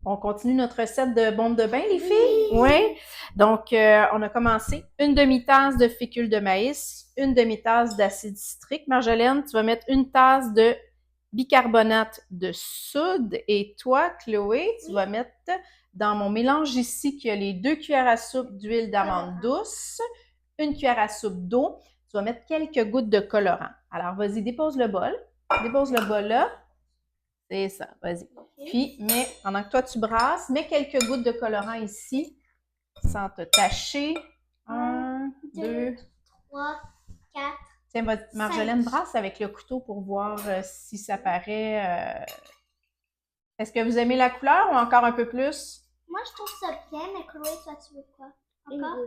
On continue notre recette de bombes de bain, les filles? Oui. Donc, on a commencé une demi-tasse de fécule de maïs, une demi-tasse d'acide citrique. Marjolaine, tu vas mettre une tasse de bicarbonate de soude. Et toi, Chloé, tu vas mettre dans mon mélange ici qu'il y a les 2 cuillères à soupe d'huile d'amande douce, une cuillère à soupe d'eau. Tu vas mettre quelques gouttes de colorant. Alors, vas-y, dépose le bol. Dépose le bol là. C'est ça, vas-y. Puis, pendant que toi, tu brasses, mets quelques gouttes de colorant ici, sans te tacher. 1, 2, 3, 4. Tiens, Marjolaine, brasse avec le couteau pour voir si ça paraît. Est-ce que vous aimez la couleur ou encore un peu plus? Moi, je trouve ça bien, mais Chloé, toi, tu veux quoi? Encore?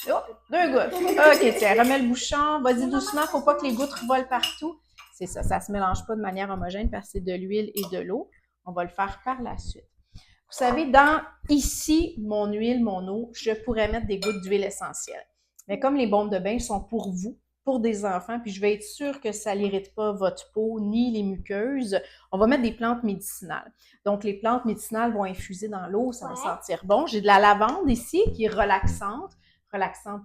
Oh, 2 gouttes. OK, tiens, remets le bouchon. Vas-y doucement, faut pas que les gouttes volent partout. C'est ça, ça se mélange pas de manière homogène parce que c'est de l'huile et de l'eau. On va le faire par la suite. Vous savez, dans ici, mon huile, mon eau, je pourrais mettre des gouttes d'huile essentielle. Mais comme les bombes de bain sont pour vous, pour des enfants, puis je vais être sûre que ça n'irrite pas votre peau ni les muqueuses, on va mettre des plantes médicinales. Donc, les plantes médicinales vont infuser dans l'eau, ça va sentir bon. J'ai de la lavande ici qui est relaxante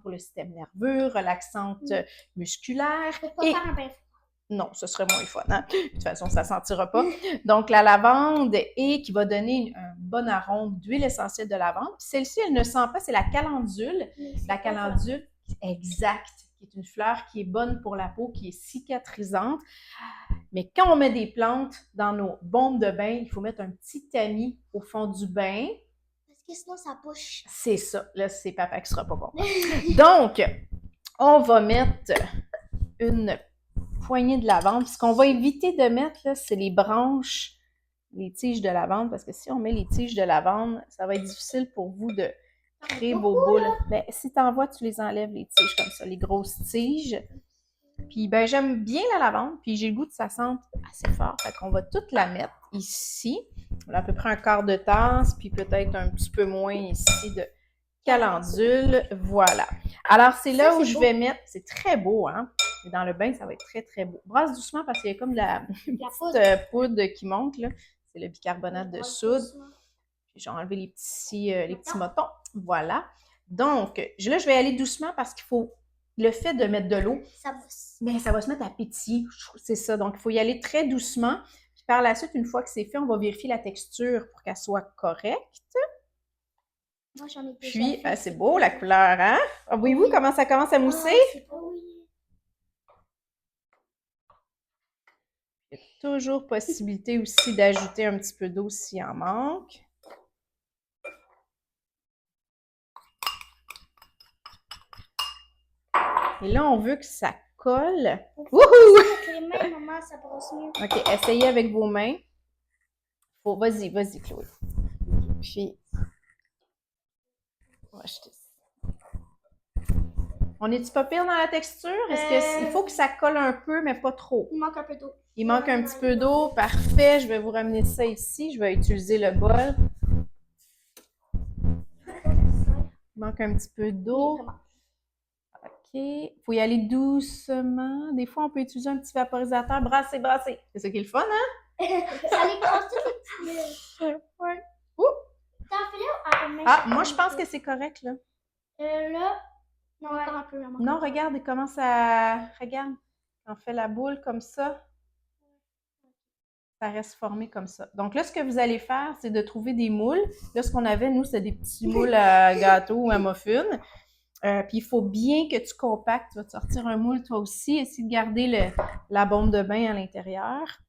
pour le système nerveux, relaxante musculaire. Je peux pas faire un bain froid. Non, ce serait moins fun. Hein? De toute façon, ça ne sentira pas. Donc, la lavande et qui va donner un bon arôme d'huile essentielle de lavande. Puis celle-ci, elle ne sent pas, c'est la calendule. La calendule, exact, qui est une fleur qui est bonne pour la peau, qui est cicatrisante. Mais quand on met des plantes dans nos bombes de bain, il faut mettre un petit tamis au fond du bain. Parce que sinon, ça bouche. C'est ça. Là, c'est papa qui sera pas bon. Donc, on va mettre une poignée de lavande. Puis ce qu'on va éviter de mettre, là, c'est les branches, les tiges de lavande, parce que si on met les tiges de lavande, ça va être difficile pour vous de créer vos boules. Ben, si tu envoies, tu les enlèves, les tiges comme ça, les grosses tiges. Puis, ben, j'aime bien la lavande, puis j'ai le goût que ça sente assez fort. Fait qu'on va toute la mettre ici. On a à peu près un quart de tasse, puis peut-être un petit peu moins ici de calendule. Voilà. Alors, c'est là où je vais mettre... C'est très beau, hein? Et dans le bain, ça va être très, très beau. Brasse doucement parce qu'il y a comme de la petite poudre qui monte, là. C'est le bicarbonate de soude. Puis, j'ai enlevé les petits motons. Voilà. Donc, là, je vais aller doucement parce qu'il faut... Le fait de mettre de l'eau, ça va se mettre à pétiller. C'est ça. Donc, il faut y aller très doucement. Puis par la suite, une fois que c'est fait, on va vérifier la texture pour qu'elle soit correcte. Moi, j'en ai déjà Puis, fait. c'est beau la couleur, hein? Ah, voyez-vous comment ça commence à mousser? Oui. Il y a toujours possibilité aussi d'ajouter un petit peu d'eau s'il en manque. Et là, on veut que ça colle. Wouhou! Avec les mains, maman, ça brosse mieux. OK, essayez avec vos mains. Vas-y, Chloé. Puis, on va acheter ça. On est-tu pas pire dans la texture? Il faut que ça colle un peu, mais pas trop? Il manque un peu d'eau. Il manque un petit peu d'eau. Parfait. Je vais vous ramener ça ici. Je vais utiliser le bol. Il manque un petit peu d'eau. OK. Il faut y aller doucement. Des fois, on peut utiliser un petit vaporisateur. Brasser. C'est ça qui est le fun, hein? Ça les casse toutes les petites bulles. Ouais. Moi, je pense que c'est correct, là. Là, non, encore un peu. Non, regarde, il commence à... Regarde, on fait la boule comme ça. Ça reste formé comme ça. Donc là, ce que vous allez faire, c'est de trouver des moules. Là, ce qu'on avait, nous, c'est des petits moules à gâteau ou à muffin. Puis il faut bien que tu compactes. Tu vas te sortir un moule toi aussi. Essaye de garder la bombe de bain à l'intérieur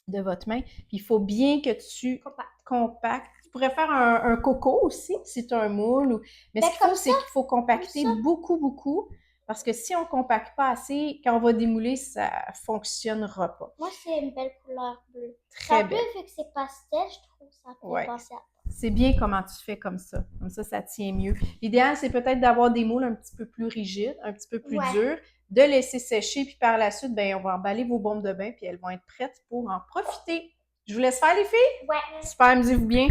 de votre main. Puis il faut bien que tu compactes. Tu pourrais faire un coco aussi, si tu as un moule. Mais ce qu'il faut, c'est qu'il faut compacter beaucoup, beaucoup. Parce que si on ne compacte pas assez, quand on va démouler, ça ne fonctionnera pas. Moi, c'est une belle couleur bleue. Très bien. Vu que c'est pastel, je trouve ça fait penser à... C'est bien comment tu fais comme ça. Comme ça tient mieux. L'idéal, c'est peut-être d'avoir des moules un petit peu plus rigides, un petit peu plus durs, de laisser sécher, puis par la suite, on va emballer vos bombes de bain, puis elles vont être prêtes pour en profiter. Je vous laisse faire, les filles? Ouais. Super, amusez-vous bien.